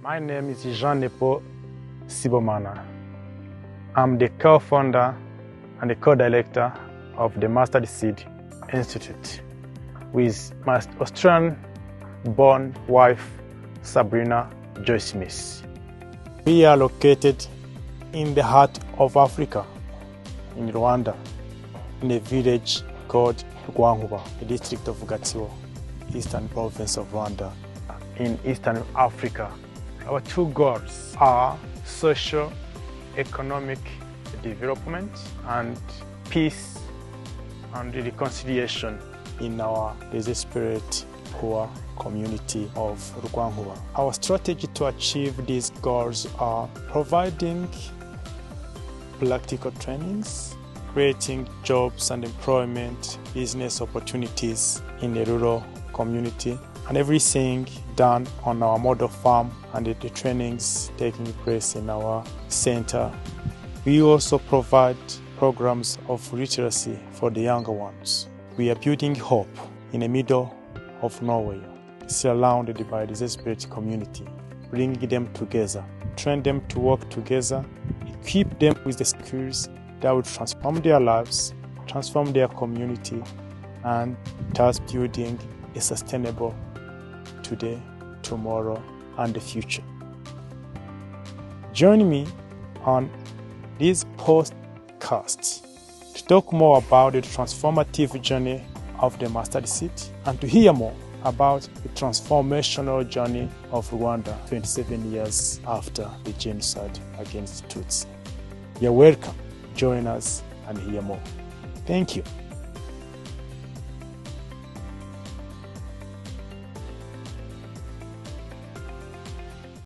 My name is Nepo Sibomana. I'm the co-founder and the co-director of the Mustard Seed Institute with my Australian-born wife, Sabrina Joyce-Smith. We are located in the heart of Africa, in Rwanda, in a village called Rwanda, the district of Gatsibo, eastern province of Rwanda, in Eastern Africa. Our two goals are social, economic development and peace and reconciliation in our desperate poor community of Rwanda. Our strategy to achieve these goals are providing practical trainings, creating jobs and employment, business opportunities in the rural community, and everything done on our model farm and the trainings taking place in our center. We also provide programs of literacy for the younger ones. We are building hope in the middle of nowhere, surrounded by the desperate community, bringing them together, train them to work together, equip them with the skills that will transform their lives, transform their community, and thus building a sustainable today, tomorrow, and the future. Join me on this podcast to talk more about the transformative journey of the mustard seed and to hear more about the transformational journey of Rwanda 27 years after the genocide against Tutsi. You're welcome. Join us and hear more. Thank you.